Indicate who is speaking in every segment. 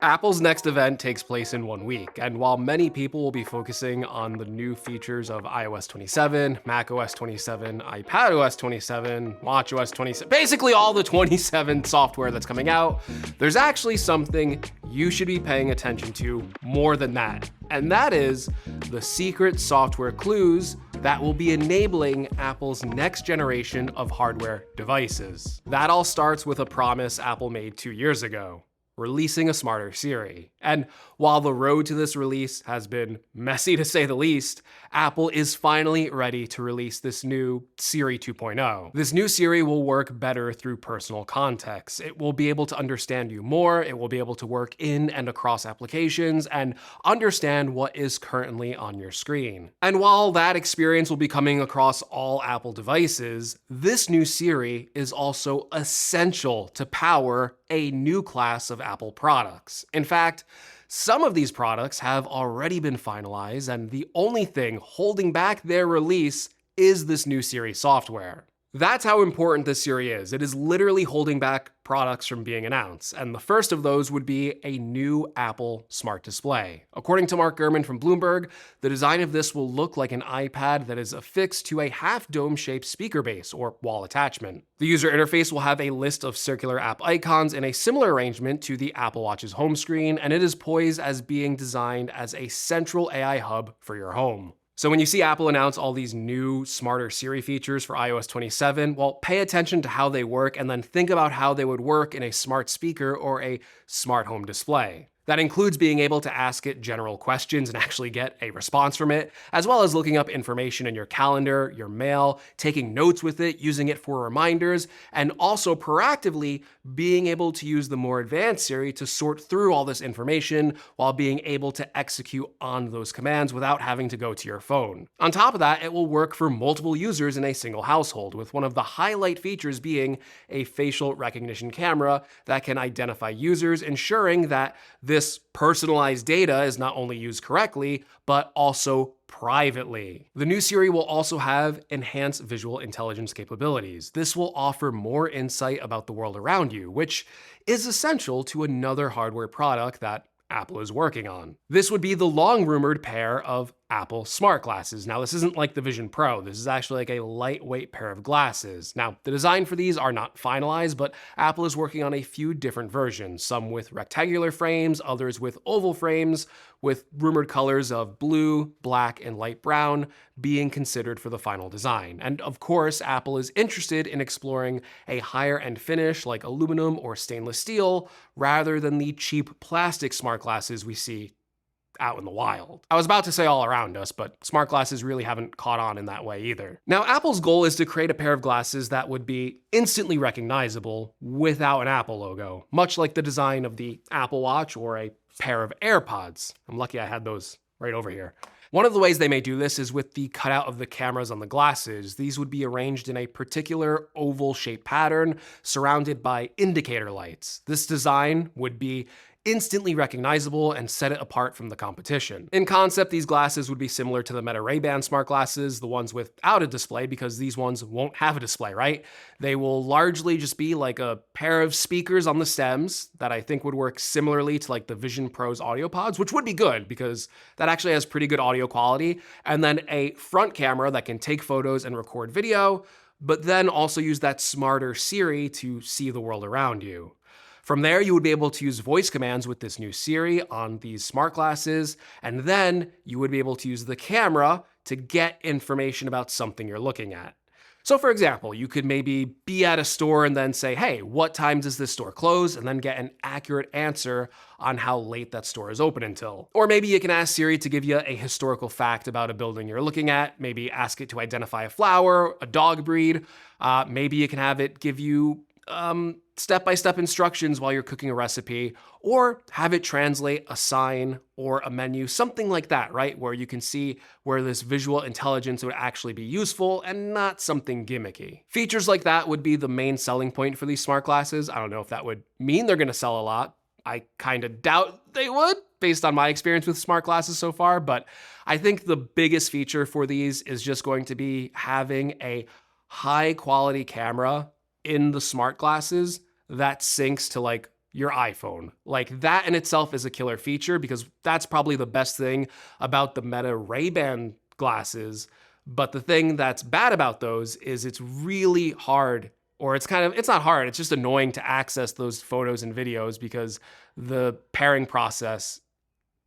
Speaker 1: Apple's next event takes place in 1 week, and while many people will be focusing on the new features of iOS 27, macOS 27, iPadOS 27, watchOS 27, basically all the 27 software that's coming out, there's actually something you should be paying attention to more than that. And that is the secret software clues that will be enabling Apple's next generation of hardware devices. That all starts with a promise Apple made 2 years ago: releasing a smarter Siri. And while the road to this release has been messy to say the least, Apple is finally ready to release this new Siri 2.0. This new Siri will work better through personal context. It will be able to understand you more, it will be able to work in and across applications, and understand what is currently on your screen. And while that experience will be coming across all Apple devices, this new Siri is also essential to power a new class of Apple products. In fact, some of these products have already been finalized, and the only thing holding back their release is this new Siri software. That's how important this Siri is. It is literally holding back products from being announced, and the first of those would be a new Apple Smart Display. According to Mark Gurman from Bloomberg, the design of this will look like an iPad that is affixed to a half-dome-shaped speaker base or wall attachment. The user interface will have a list of circular app icons in a similar arrangement to the Apple Watch's home screen, and it is poised as being designed as a central AI hub for your home. So when you see Apple announce all these new, smarter Siri features for iOS 27, well, pay attention to how they work and then think about how they would work in a smart speaker or a smart home display. That includes being able to ask it general questions and actually get a response from it, as well as looking up information in your calendar, your mail, taking notes with it, using it for reminders, and also proactively being able to use the more advanced Siri to sort through all this information while being able to execute on those commands without having to go to your phone. On top of that, it will work for multiple users in a single household, with one of the highlight features being a facial recognition camera that can identify users, ensuring that this personalized data is not only used correctly, but also privately. The new Siri will also have enhanced visual intelligence capabilities. This will offer more insight about the world around you, which is essential to another hardware product that Apple is working on. This would be the long-rumored pair of Apple smart glasses. Now, this isn't like the Vision Pro. This is actually like a lightweight pair of glasses. Now, the design for these are not finalized, but Apple is working on a few different versions, some with rectangular frames, others with oval frames, with rumored colors of blue, black, and light brown being considered for the final design. And of course, Apple is interested in exploring a higher-end finish like aluminum or stainless steel, rather than the cheap plastic smart glasses we see out in the wild. I was about to say all around us, but smart glasses really haven't caught on in that way either. Now, Apple's goal is to create a pair of glasses that would be instantly recognizable without an Apple logo, much like the design of the Apple Watch or a pair of AirPods. I'm lucky I had those right over here. One of the ways they may do this is with the cutout of the cameras on the glasses. These would be arranged in a particular oval-shaped pattern surrounded by indicator lights. This design would be instantly recognizable and set it apart from the competition. In concept, these glasses would be similar to the Meta Ray-Ban smart glasses, the ones without a display, because these ones won't have a display, right? They will largely just be like a pair of speakers on the stems that I think would work similarly to like the Vision Pro's audio pods, which would be good because that actually has pretty good audio quality, and then a front camera that can take photos and record video, but then also use that smarter Siri to see the world around you. From there, you would be able to use voice commands with this new Siri on these smart glasses, and then you would be able to use the camera to get information about something you're looking at. So for example, you could maybe be at a store and then say, hey, what time does this store close? And then get an accurate answer on how late that store is open until. Or maybe you can ask Siri to give you a historical fact about a building you're looking at, maybe ask it to identify a flower, a dog breed, maybe you can have it give you step-by-step instructions while you're cooking a recipe, or have it translate a sign or a menu, something like that, right? Where you can see where this visual intelligence would actually be useful and not something gimmicky. Features like that would be the main selling point for these smart glasses. I don't know if that would mean they're gonna sell a lot. I kind of doubt they would, based on my experience with smart glasses so far, but I think the biggest feature for these is just going to be having a high quality camera in the smart glasses that syncs to like your iPhone. Like, that in itself is a killer feature, because that's probably the best thing about the Meta Ray-Ban glasses. But the thing that's bad about those is it's really hard, or it's not hard, it's just annoying to access those photos and videos because the pairing process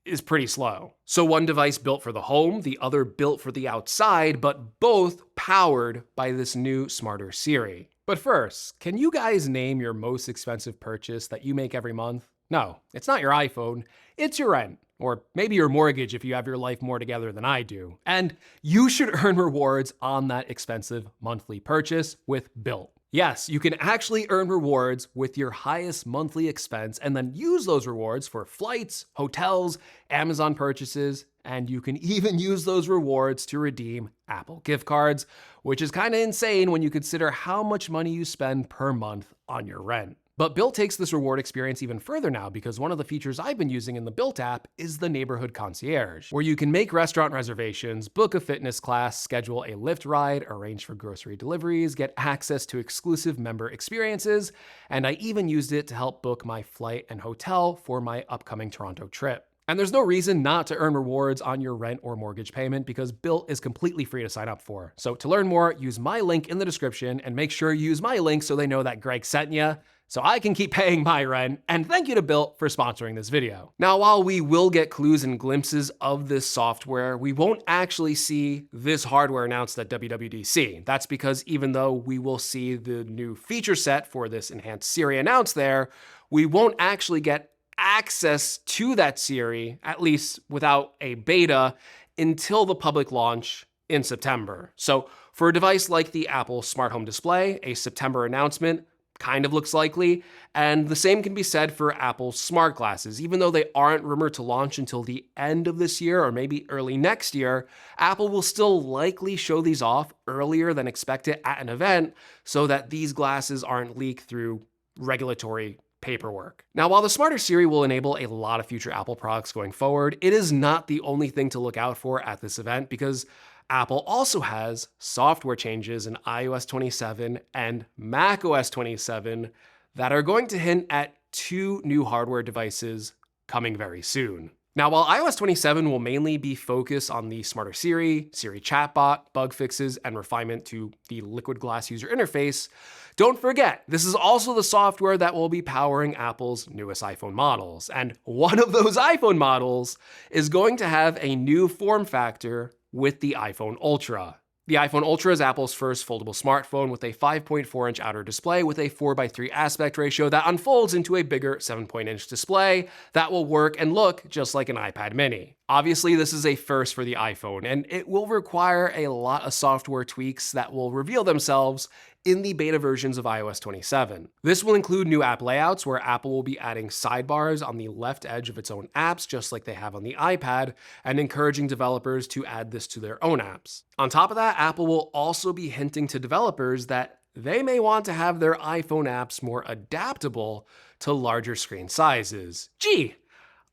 Speaker 1: is pretty slow. So one device built for the home, the other built for the outside, but both powered by this new smarter Siri. But first, can you guys name your most expensive purchase that you make every month? No, it's not your iPhone, it's your rent. Or maybe your mortgage if you have your life more together than I do. And you should earn rewards on that expensive monthly purchase with Built. Yes, you can actually earn rewards with your highest monthly expense and then use those rewards for flights, hotels, Amazon purchases, and you can even use those rewards to redeem Apple gift cards, which is kind of insane when you consider how much money you spend per month on your rent. But Built takes this reward experience even further now, because one of the features I've been using in the Built app is the Neighborhood Concierge, where you can make restaurant reservations, book a fitness class, schedule a Lyft ride, arrange for grocery deliveries, get access to exclusive member experiences, and I even used it to help book my flight and hotel for my upcoming Toronto trip. And there's no reason not to earn rewards on your rent or mortgage payment, because Built is completely free to sign up for. So to learn more, use my link in the description, and make sure you use my link so they know that Greg sent you, so I can keep paying my rent. And thank you to Built for sponsoring this video. Now, while we will get clues and glimpses of this software, we won't actually see this hardware announced at WWDC. That's because even though we will see the new feature set for this enhanced Siri announced there, we won't actually get access to that Siri, at least without a beta, until the public launch in September. So for a device like the Apple Smart Home Display, a September announcement kind of looks likely, and the same can be said for Apple's smart glasses. Even though they aren't rumored to launch until the end of this year or maybe early next year, Apple will still likely show these off earlier than expected at an event so that these glasses aren't leaked through regulatory paperwork. Now, while the smarter Siri will enable a lot of future Apple products going forward, it is not the only thing to look out for at this event, because Apple also has software changes in iOS 27 and macOS 27 that are going to hint at two new hardware devices coming very soon. Now, while iOS 27 will mainly be focused on the smarter Siri, Siri chatbot, bug fixes, and refinement to the Liquid Glass user interface, don't forget, this is also the software that will be powering Apple's newest iPhone models. And one of those iPhone models is going to have a new form factor with the iPhone Ultra. The iPhone Ultra is Apple's first foldable smartphone with a 5.4-inch outer display with a 4:3 aspect ratio that unfolds into a bigger 7-inch display that will work and look just like an iPad mini. Obviously, this is a first for the iPhone, and it will require a lot of software tweaks that will reveal themselves in the beta versions of iOS 27. This will include new app layouts, where Apple will be adding sidebars on the left edge of its own apps, just like they have on the iPad, and encouraging developers to add this to their own apps. On top of that, Apple will also be hinting to developers that they may want to have their iPhone apps more adaptable to larger screen sizes. Gee,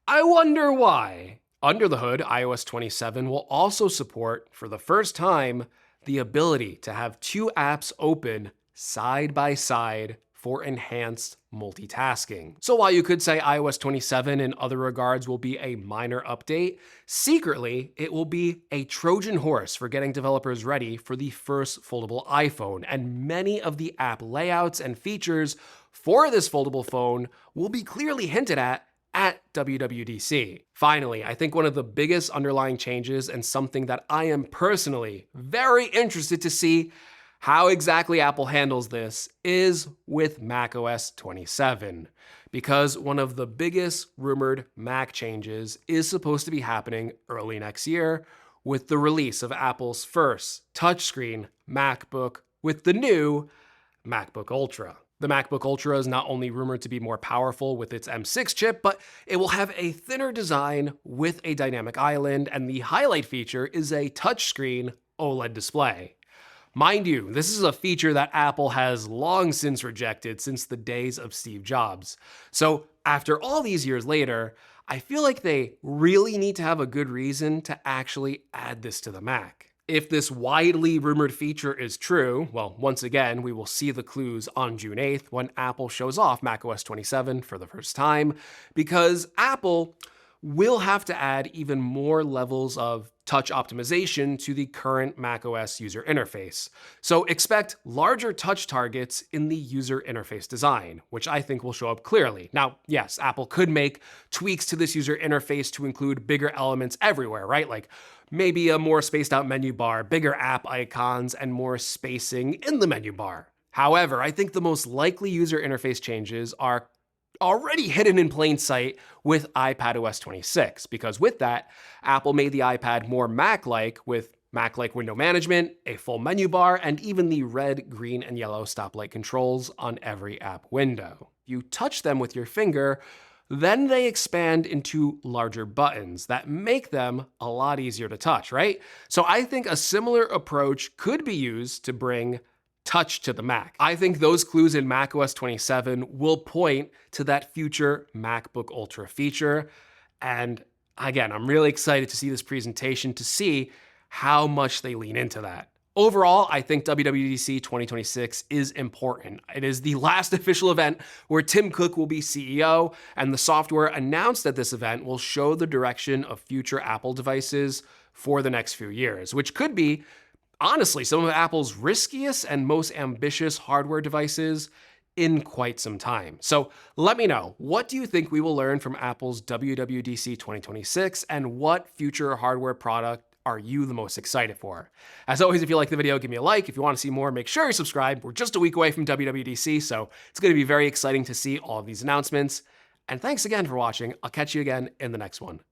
Speaker 1: I wonder why. Under the hood, iOS 27 will also support, for the first time, the ability to have two apps open side by side for enhanced multitasking. So while you could say iOS 27 in other regards will be a minor update, secretly it will be a Trojan horse for getting developers ready for the first foldable iPhone, and many of the app layouts and features for this foldable phone will be clearly hinted at WWDC. Finally, I think one of the biggest underlying changes, and something that I am personally very interested to see how exactly Apple handles this, is with macOS 27. Because one of the biggest rumored Mac changes is supposed to be happening early next year with the release of Apple's first touchscreen MacBook with the new MacBook Ultra. The MacBook Ultra is not only rumored to be more powerful with its M6 chip, but it will have a thinner design with a dynamic island, and the highlight feature is a touchscreen OLED display. Mind you, this is a feature that Apple has long since rejected since the days of Steve Jobs. So after all these years later, I feel like they really need to have a good reason to actually add this to the Mac. If this widely rumored feature is true, well, once again, we will see the clues on June 8th when Apple shows off macOS 27 for the first time, because Apple will have to add even more levels of touch optimization to the current macOS user interface. So expect larger touch targets in the user interface design, which I think will show up clearly. Now, yes, Apple could make tweaks to this user interface to include bigger elements everywhere, right? Like maybe a more spaced out menu bar, bigger app icons, and more spacing in the menu bar. However, I think the most likely user interface changes are already hidden in plain sight with iPadOS 26, because with that, Apple made the iPad more Mac-like with Mac-like window management, a full menu bar, and even the red, green, and yellow stoplight controls on every app window. You touch them with your finger, then they expand into larger buttons that make them a lot easier to touch, right? So I think a similar approach could be used to bring touch to the Mac. I think those clues in macOS 27 will point to that future MacBook Ultra feature. And again, I'm really excited to see this presentation to see how much they lean into that. Overall, I think WWDC 2026 is important. It is the last official event where Tim Cook will be CEO, and the software announced at this event will show the direction of future Apple devices for the next few years, which could be honestly some of Apple's riskiest and most ambitious hardware devices in quite some time. So let me know, what do you think we will learn from Apple's WWDC 2026, and what future hardware product are you the most excited for? As always, if you like the video, give me a like. If you want to see more, make sure you subscribe. We're just a week away from WWDC, so it's going to be very exciting to see all of these announcements. And thanks again for watching. I'll catch you again in the next one.